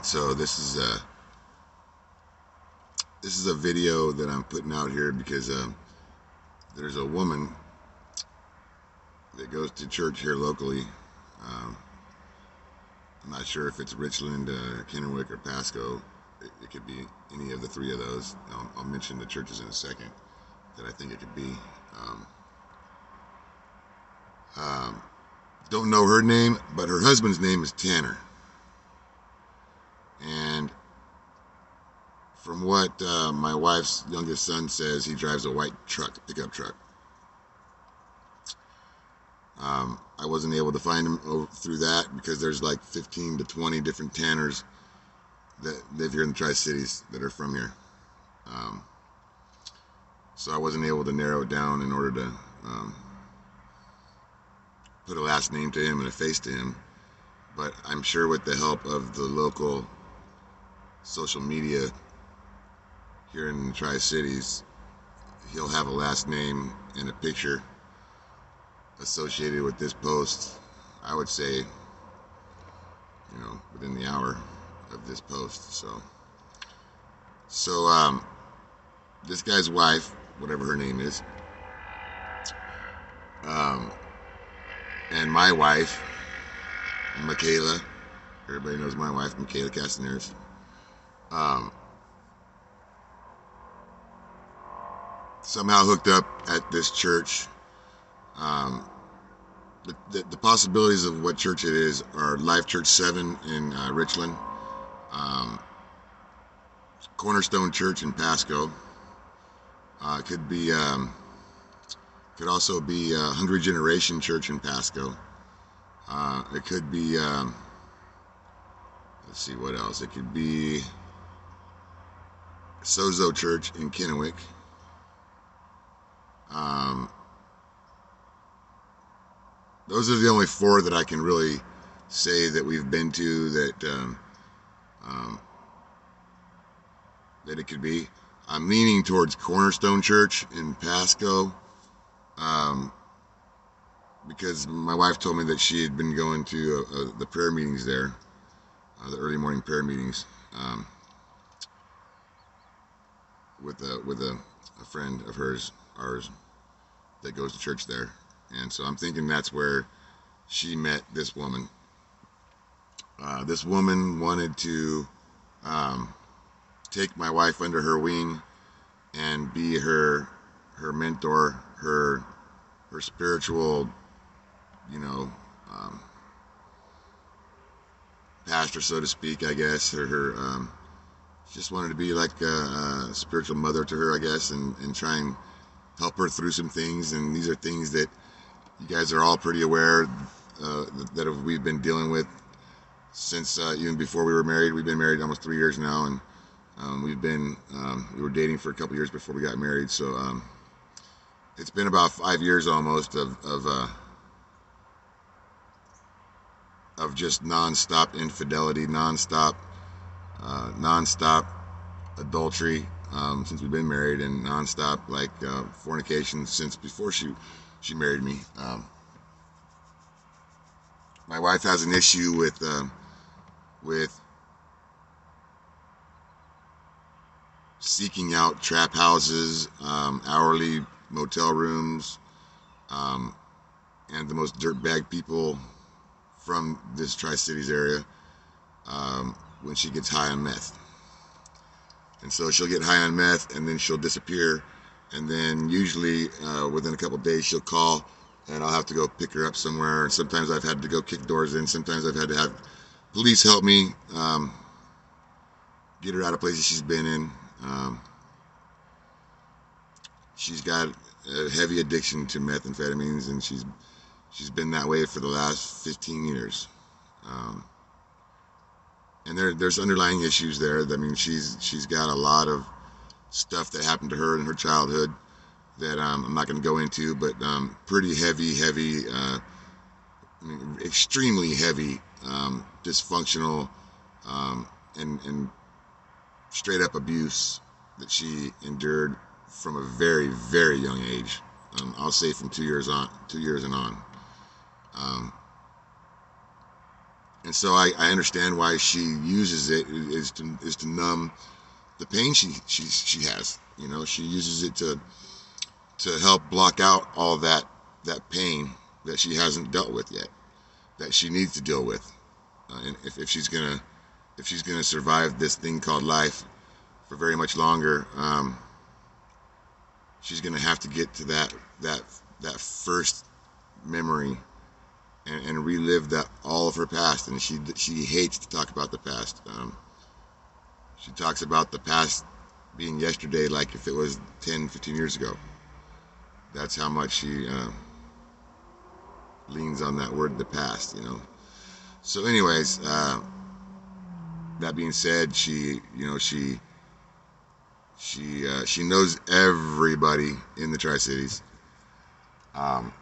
Alright, so this is a video that I'm putting out here because there's a woman that goes to church here locally. Um, I'm not sure if it's Richland, Kennewick, or Pasco. It could be any of the three of those. I'll mention the churches in a second that I think it could be. Um, um, don't know her name, but her husband's name is Tanner. And from what my wife's youngest son says, he drives a white truck, pickup truck. I wasn't able to find him through that because there's like 15 to 20 different Tanners that live here in the Tri-Cities that are from here. So I wasn't able to narrow it down in order to put a last name to him and a face to him. But I'm sure with the help of the local social media here in the Tri-Cities, he'll have a last name and a picture associated with this post. I would say, within the hour of this post. So this guy's wife, whatever her name is, and my wife, Makayla, everybody knows my wife, Makayla Castanares, somehow hooked up at this church. The possibilities of what church it is are Life Church 7 in Richland, Cornerstone Church in Pasco. Could also be Hungry Generation Church in Pasco. It could be, let's see what else. It could be Sozo Church in Kennewick. Those are the only four that I can really say that we've been to that it could be. I'm leaning towards Cornerstone Church in Pasco because my wife told me that she had been going to the prayer meetings there, the early morning prayer meetings, with a friend of ours that goes to church there. And so I'm thinking that's where she met this woman. This woman wanted to take my wife under her wing and be her mentor, her spiritual, pastor, so to speak, I guess. She just wanted to be like a spiritual mother to her, I guess, and try and help her through some things. And these are things that you guys are all pretty aware that we've been dealing with since even before we were married. We've been married almost 3 years now, and we were dating for a couple years before we got married. So it's been about 5 years almost of just nonstop infidelity, nonstop adultery since we've been married, and nonstop fornication since before she married me. My wife has an issue with seeking out trap houses, hourly motel rooms, and the most dirtbag people from this Tri-Cities area when she gets high on meth. And so she'll get high on meth and then she'll disappear, and then usually within a couple of days she'll call and I'll have to go pick her up somewhere. Sometimes I've had to go kick doors in. Sometimes I've had to have police help me get her out of places she's been in. She's got a heavy addiction to methamphetamines, and she's been that way for the last 15 years. And there's underlying issues there. I mean, she's got a lot of stuff that happened to her in her childhood that I'm not going to go into, but pretty heavy, extremely heavy, dysfunctional, and straight up abuse that she endured from a very, very young age. I'll say from 2 years and on. And so I understand why she uses it is to numb the pain she has. You know, she uses it to help block out all that pain that she hasn't dealt with yet, that she needs to deal with. And if she's gonna survive this thing called life for very much longer, she's gonna have to get to that first memory and relive that all of her past. And she hates to talk about the past. She talks about the past being yesterday, like if it was 10, 15 years ago. That's how much she leans on that word, the past. You know. So, anyways, that being said, she knows everybody in the Tri-Cities. And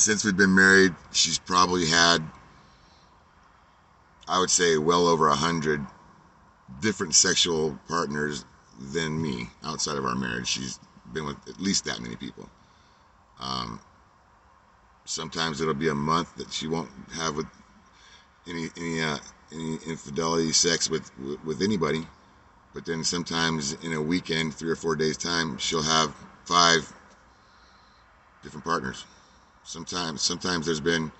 since we've been married, she's probably had, I would say, well over 100 different sexual partners than me outside of our marriage. She's been with at least that many people. Sometimes it'll be a month that she won't have with any infidelity sex with anybody, but then sometimes in a weekend, 3 or 4 days time, she'll have 5 different partners. Sometimes there's been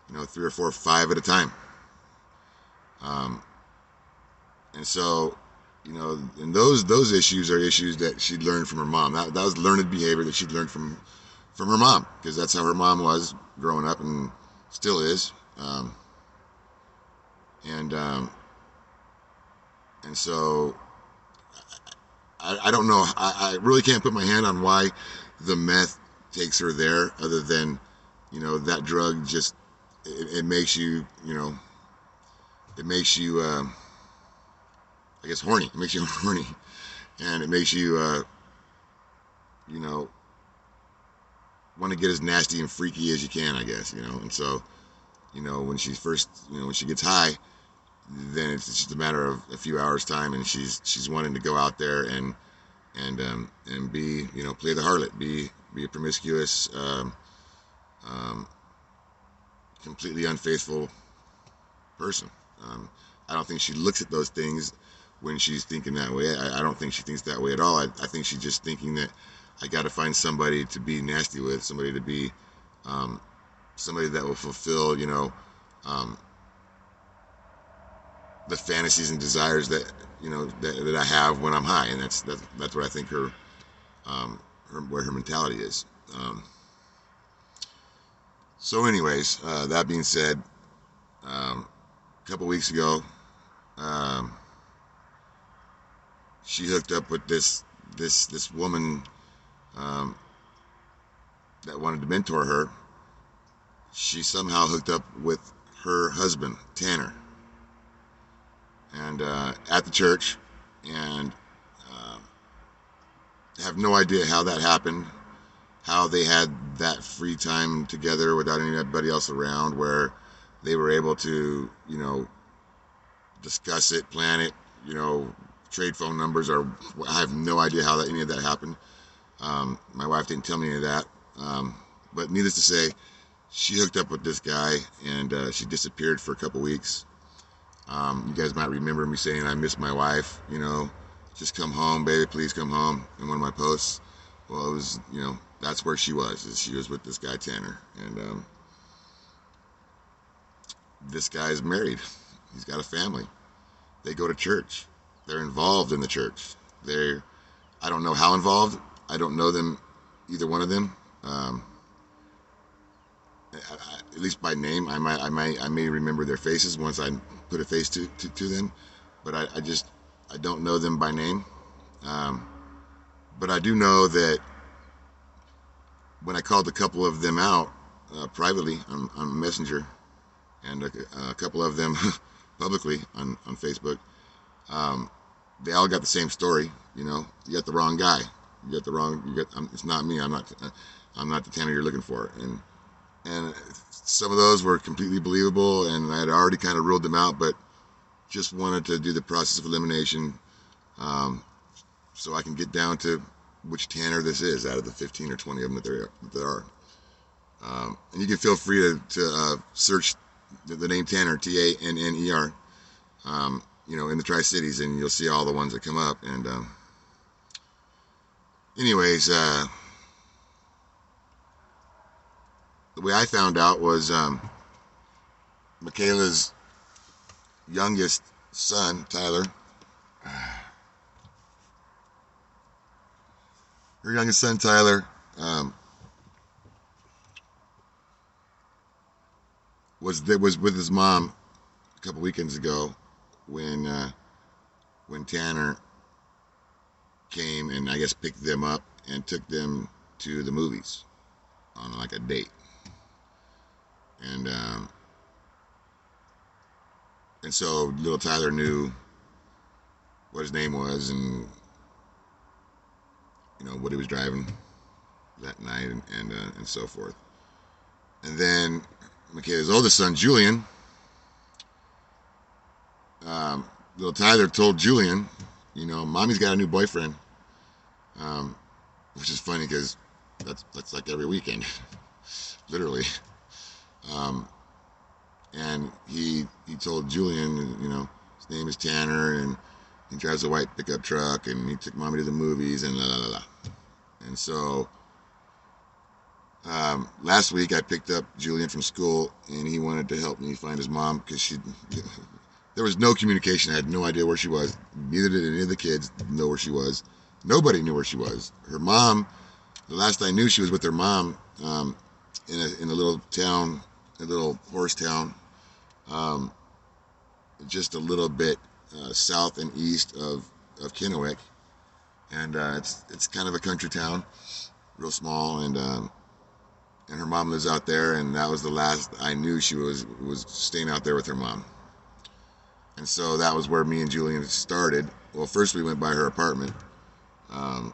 3 or 4, 5 at a time. And so, and those issues are issues that she'd learned from her mom. That was learned behavior that she'd learned from her mom, because that's how her mom was growing up and still is. And so I don't know. I really can't put my hand on why the meth takes her there, other than that drug just it makes you I guess horny. It makes you horny, and it makes you want to get as nasty and freaky as you can, I guess. And so when she first when she gets high, then it's just a matter of a few hours time, and she's wanting to go out there and be play the harlot, be a promiscuous, completely unfaithful person. I don't think she looks at those things when she's thinking that way. I don't think she thinks that way at all. I think she's just thinking that I got to find somebody to be nasty with, somebody to be somebody that will fulfill the fantasies and desires that that I have when I'm high. And that's what I think where her mentality is. So anyways, that being said, a couple weeks ago, she hooked up with this woman that wanted to mentor her. She somehow hooked up with her husband, Tanner, and at the church, and have no idea how that happened, how they had that free time together without anybody else around, where they were able to discuss it, plan it, trade phone numbers, or I have no idea how any of that happened. My wife didn't tell me any of that, but needless to say, she hooked up with this guy, and she disappeared for a couple weeks. You guys might remember me saying, I miss my wife, just come home, baby, please come home, in one of my posts. Well, it was, that's where she was. She was with this guy, Tanner. And this guy's married. He's got a family. They go to church. They're involved in the church. I don't know how involved. I don't know them, either one of them. At least by name, I may remember their faces once I put a face to them, but I don't know them by name. But I do know that when I called a couple of them out privately on Messenger, and a couple of them publicly on Facebook, they all got the same story. You got the wrong guy. It's not me. I'm not the Tanner you're looking for. And some of those were completely believable, and I had already kind of ruled them out, but just wanted to do the process of elimination, so I can get down to which Tanner this is out of the 15 or 20 of them that there are. And you can feel free to search the name Tanner, Tanner, in the Tri-Cities, and you'll see all the ones that come up. And anyways, the way I found out was Makayla's youngest son, Tyler. Her youngest son, Tyler, was with his mom a couple weekends ago when Tanner came and I guess picked them up and took them to the movies on like a date. And so little Tyler knew what his name was and what he was driving that night and so forth. And then Makayla's oldest son, Julian, little Tyler told Julian, Mommy's got a new boyfriend, which is funny because that's like every weekend, literally. And he told Julian, his name is Tanner, and he drives a white pickup truck, and he took Mommy to the movies, and la la la la. And so last week I picked up Julian from school, and he wanted to help me find his mom because there was no communication. I had no idea where she was. Neither did any of the kids know where she was. Nobody knew where she was. Her mom, the last I knew, she was with her mom in a little town, a little horse town, just a little bit south and east of Kennewick, and it's kind of a country town, real small, and her mom lives out there, and that was the last I knew she was staying out there with her mom. And so that was where me and Julian started. Well, first we went by her apartment, and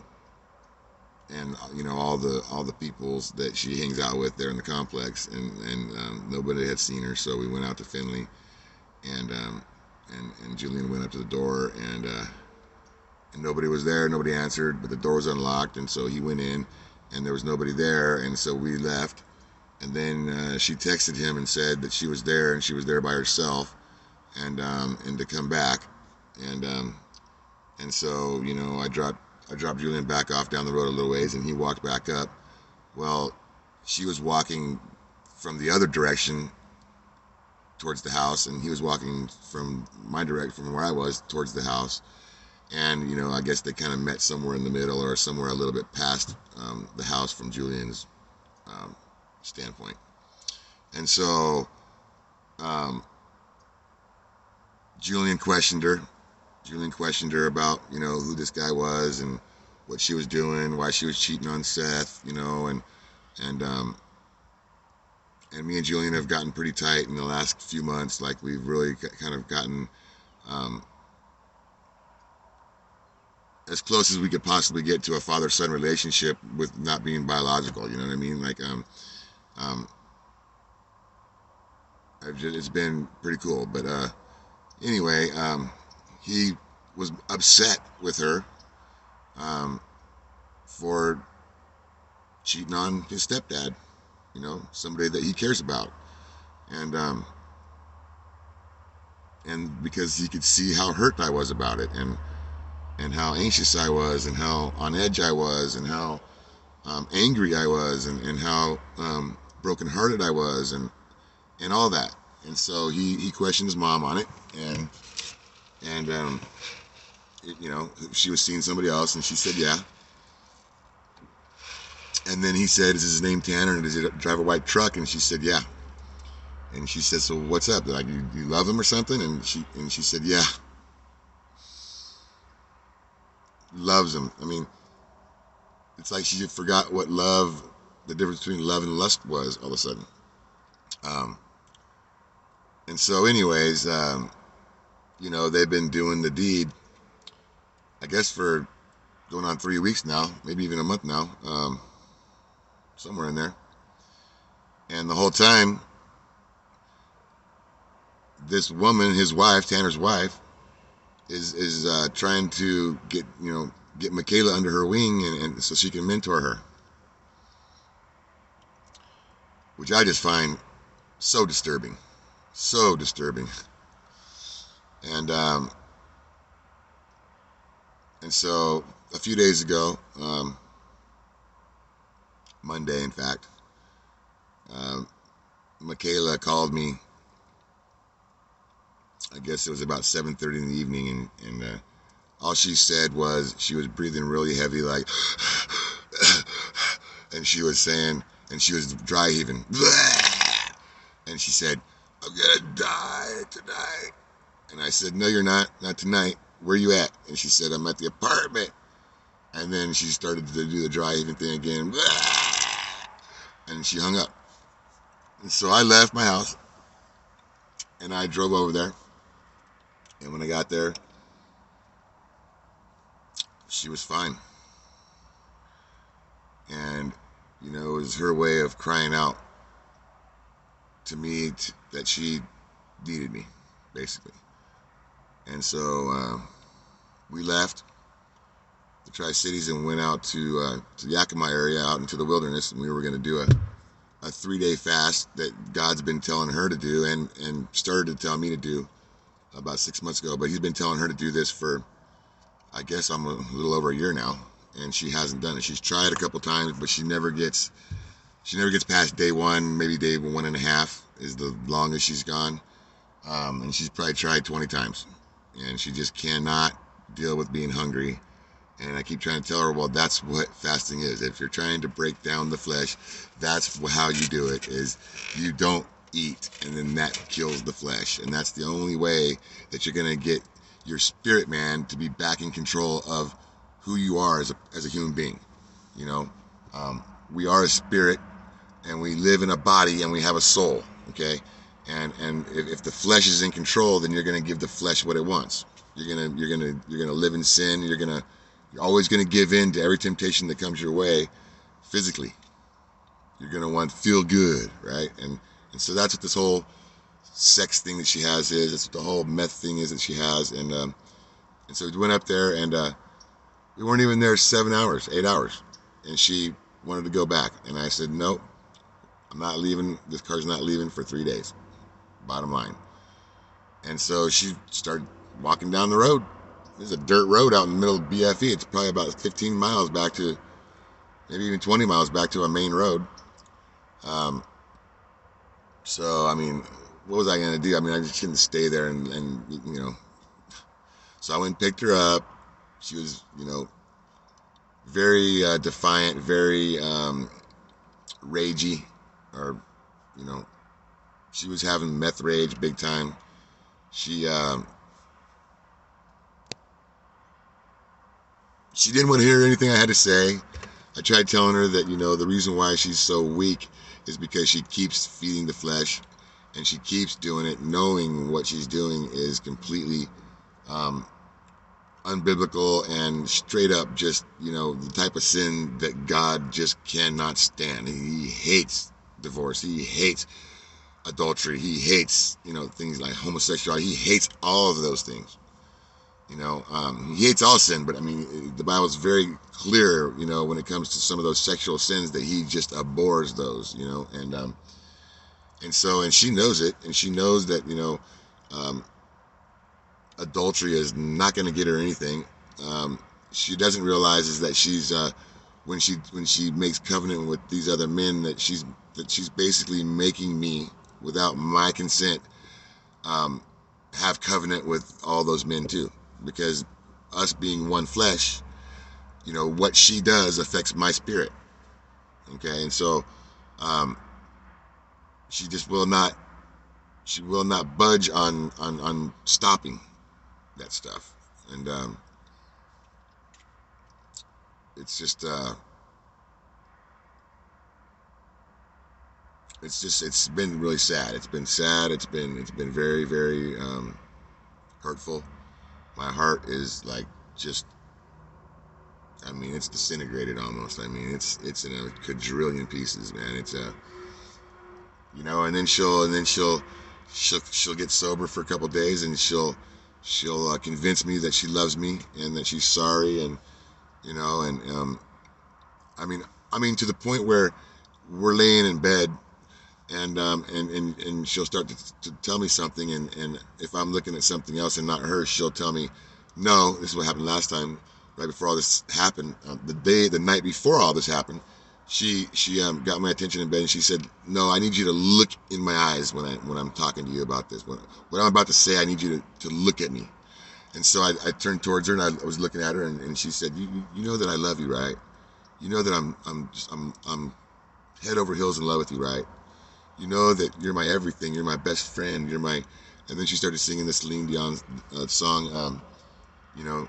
all the peoples that she hangs out with there in the complex, and nobody had seen her, so we went out to Finley, and Julian went up to the door, and nobody was there, nobody answered, but the door was unlocked, and so he went in, and there was nobody there, and so we left, and then she texted him and said that she was there, and she was there by herself, and to come back, and so I dropped Julian back off down the road a little ways, and he walked back up. Well, she was walking from the other direction towards the house, and he was walking from my direction, from where I was, towards the house. And I guess they kind of met somewhere in the middle, or somewhere a little bit past the house from Julian's standpoint. And so Julian questioned her about who this guy was and what she was doing, why she was cheating on Seth, and me and Julian have gotten pretty tight in the last few months. Like, we've really kind of gotten as close as we could possibly get to a father-son relationship with not being biological. You know what I mean? Like, it's been pretty cool. But anyway, he was upset with her for cheating on his stepdad, somebody that he cares about, and because he could see how hurt I was about it, and how anxious I was, and how on edge I was, and how angry I was, and how brokenhearted I was, and all that. And so he questioned his mom on it, and she was seeing somebody else, and she said yeah. And then he said, "Is his name Tanner, and does he drive a white truck?" And she said yeah. And she said, "So what's up? Like, you love him or something?" And she said yeah, loves him. I mean, it's like she forgot what the difference between love and lust was all of a sudden. And so anyways, they've been doing the deed, I guess, for going on 3 weeks now, maybe even a month now, somewhere in there. And the whole time, this woman, his wife, Tanner's wife, is trying to get Makayla under her wing, and so she can mentor her, which I just find so disturbing, So disturbing. And so a few days ago, Monday in fact, um, Makayla called me. I guess it was about 7:30 in the evening, and all she said was she was breathing really heavy, like, and she was saying, and she was dry heaving, and she said, "I'm gonna die tonight." And I said, "No, you're not tonight. Where you at?" And she said, "I'm at the apartment." And then she started to do the dry heaving thing again, and she hung up. And so I left my house and I drove over there. And when I got there, she was fine. And, it was her way of crying out to me that she needed me, basically. And so we left the Tri-Cities and went out to the Yakima area, out into the wilderness, and we were going to do a 3-day fast that God's been telling her to do and started to tell me to do about 6 months ago. But he's been telling her to do this for, I guess, I'm a little over a year now, and she hasn't done it. She's tried a couple times, but she never gets past day one, maybe day 1.5 is the longest she's gone. And she's probably tried 20 times, and she just cannot deal with being hungry. And I keep trying to tell her, well, that's what fasting is. If you're trying to break down the flesh, that's how you do it, is you don't eat, and then that kills the flesh. And that's the only way that you're going to get your spirit man to be back in control of who you are as a human being. We are a spirit, and we live in a body, and we have a soul, okay? And if the flesh is in control, then you're going to give the flesh what it wants. You're gonna live in sin. You're always going to give in to every temptation that comes your way physically. You're going to want to feel good, right? And so that's what this whole sex thing that she has is. That's what the whole meth thing is that she has. And so we went up there, and we weren't even there 7 hours, 8 hours. And she wanted to go back. And I said, nope, I'm not leaving. This car's not leaving for 3 days. Bottom line. And so she started walking down the road. There's a dirt road out in the middle of BFE. It's probably about 15 miles back to, maybe even 20 miles back to a main road. So, I mean, what was I going to do? I mean, I just couldn't stay there and. So I went and picked her up. She was, very defiant, very ragey, or, she was having meth rage big time. She didn't want to hear anything I had to say. I tried telling her that, the reason why she's so weak is because she keeps feeding the flesh, and she keeps doing it knowing what she's doing is completely unbiblical and straight up just, the type of sin that God just cannot stand. He hates divorce. He hates adultery. He hates, things like homosexuality. He hates all of those things. He hates all sin, but I mean, the Bible's very clear, when it comes to some of those sexual sins, that he just abhors those, and she knows it, and she knows that, adultery is not going to get her anything. She doesn't realize is that she's, when she makes covenant with these other men, that she's basically making me, without my consent, have covenant with all those men too. Because us being one flesh, what she does affects my spirit. Okay, and so she just will not budge on stopping that stuff. And it's been really sad. It's been sad. It's been very, very hurtful. My heart is like just, I mean, it's disintegrated almost. I mean, it's in a quadrillion pieces, man. It's and then she'll get sober for a couple of days, and she'll convince me that she loves me and that she's sorry, and I mean to the point where we're laying in bed and she'll start to tell me something, and if I'm looking at something else and not her, she'll tell me, no, this is what happened last time, right before all this happened, the night before all this happened. She got my attention in bed, and she said, no, I need you to look in my eyes when I'm talking to you about this. What I'm about to say, I need you to look at me. And so I turned towards her, and I was looking at her, and she said, you know that I love you, right? You know that I'm head over heels in love with you, right? You know that you're my everything. You're my best friend. You're my. And then she started singing the Celine Dion song. You know,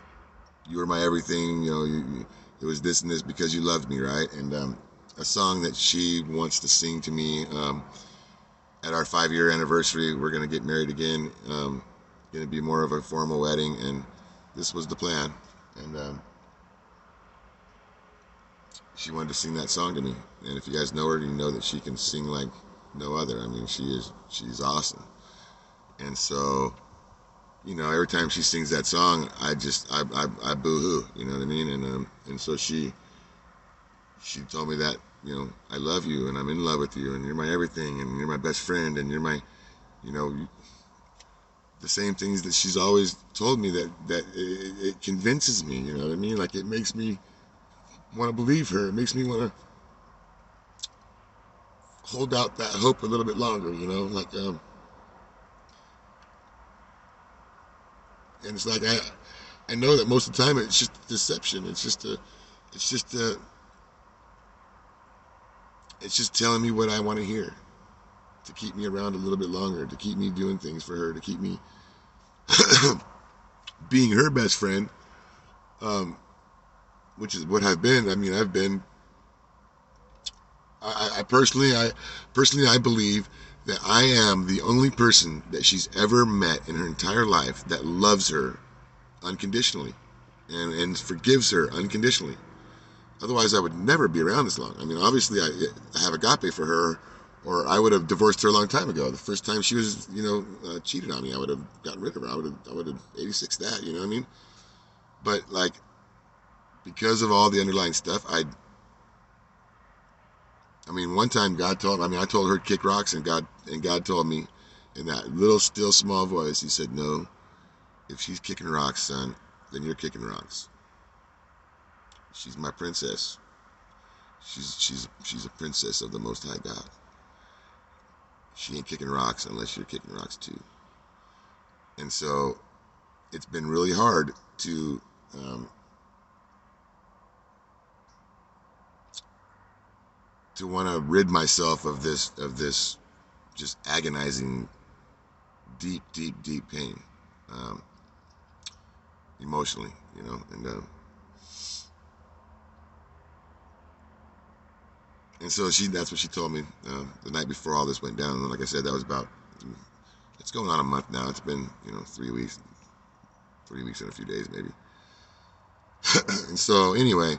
you were my everything. You know, it was this and this because you loved me, right? And a song that she wants to sing to me at our 5-year anniversary. We're gonna get married again. Gonna be more of a formal wedding, and this was the plan. And she wanted to sing that song to me. And if you guys know her, you know that she can sing like no other. I mean, she's awesome. And so, you know, every time she sings that song, I boo-hoo, you know what I mean? And so she told me that, you know, I love you, and I'm in love with you, and you're my everything, and you're my best friend, and you're my, you know, the same things that she's always told me, that it convinces me, you know what I mean? Like, it makes me want to believe her. It makes me want to hold out that hope a little bit longer, you know, like, and it's like, I know that most of the time it's just deception. It's just telling me what I want to hear, to keep me around a little bit longer, to keep me doing things for her, to keep me being her best friend, which is what I've been. I mean, I personally, I believe that I am the only person that she's ever met in her entire life that loves her unconditionally and forgives her unconditionally. Otherwise, I would never be around this long. I mean, obviously, I have agape for her, or I would have divorced her a long time ago. The first time she was, you know, cheated on me, I would have gotten rid of her. I would have 86 that, you know what I mean? But like, because of all the underlying stuff, I mean, one time I told her to kick rocks, and God told me in that little still small voice, He said, no, if she's kicking rocks, son, then you're kicking rocks. She's my princess. She's a princess of the Most High God. She ain't kicking rocks unless you're kicking rocks too. And so it's been really hard to want to rid myself of this just agonizing, deep pain, emotionally, you know, and so that's what she told me the night before all this went down. And like I said, that was about, it's going on a month now. It's been, you know, 3 weeks and a few days maybe. And so anyway,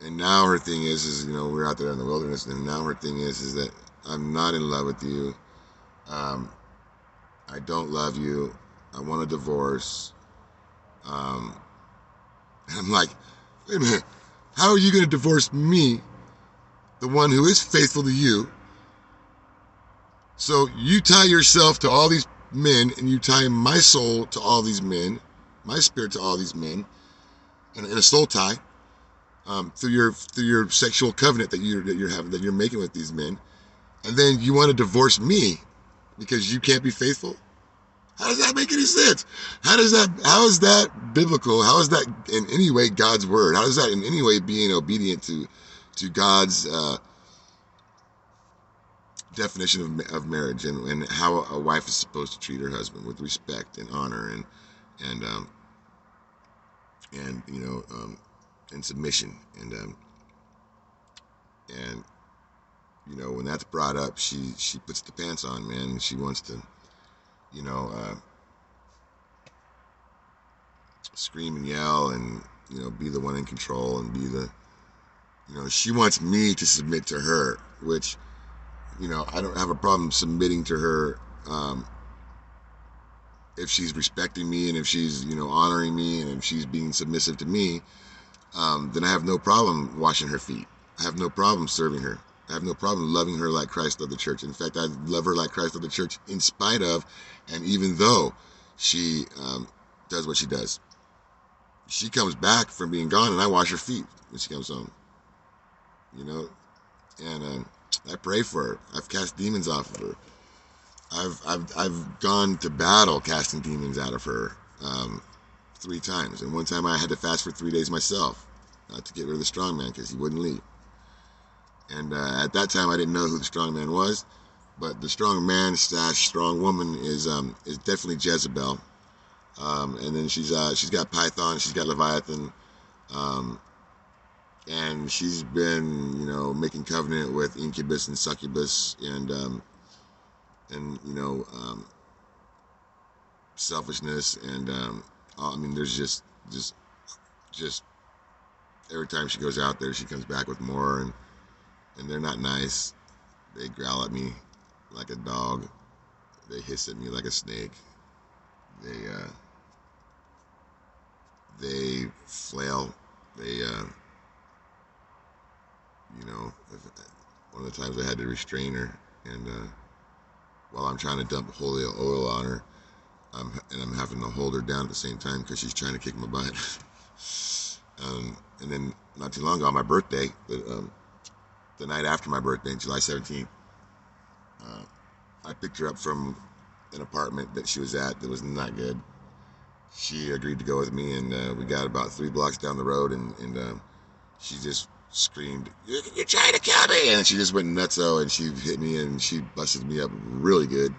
and now her thing is, you know, we're out there in the wilderness, and now her thing is that I'm not in love with you. I don't love you. I want a divorce. And I'm like, wait a minute. How are you going to divorce me, the one who is faithful to you? So you tie yourself to all these men, and you tie my soul to all these men, my spirit to all these men, in a soul tie, through your sexual covenant that you're making with these men, and then you want to divorce me because you can't be faithful? How does that make any sense? How is that biblical? How is that in any way God's word? How is that in any way being obedient to God's definition of marriage, and how a wife is supposed to treat her husband with respect and honor and you know, and submission, and you know, when that's brought up, she puts the pants on, man, and she wants to, you know, scream and yell, and, you know, be the one in control, and be the, you know, she wants me to submit to her, which, you know, I don't have a problem submitting to her, if she's respecting me, and if she's, you know, honoring me, and if she's being submissive to me, then I have no problem washing her feet. I have no problem serving her. I have no problem loving her like Christ loved the church. In fact, I love her like Christ loved the church in spite of, and even though she does what she does. She comes back from being gone, and I wash her feet when she comes home. You know, and I pray for her. I've cast demons off of her. I've gone to battle casting demons out of her 3 times, and one time I had to fast for 3 days myself to get rid of the strong man because he wouldn't leave. And at that time, I didn't know who the strong man was, but the strong man / strong woman is definitely Jezebel. And then she's got Python, she's got Leviathan, and she's been, you know, making covenant with incubus and succubus, and you know, selfishness, and I mean, there's just every time she goes out there, she comes back with more, and they're not nice. They growl at me like a dog. They hiss at me like a snake. They flail. They you know, one of the times I had to restrain her, and while I'm trying to dump holy oil on her, I'm having to hold her down at the same time because she's trying to kick my butt. And then not too long ago, on my birthday, the night after my birthday, July 17th, I picked her up from an apartment that she was at that was not good. She agreed to go with me, and we got about 3 blocks down the road, and she just screamed, "You're trying to kill me!" And she just went nutso, and she hit me, and she busted me up really good.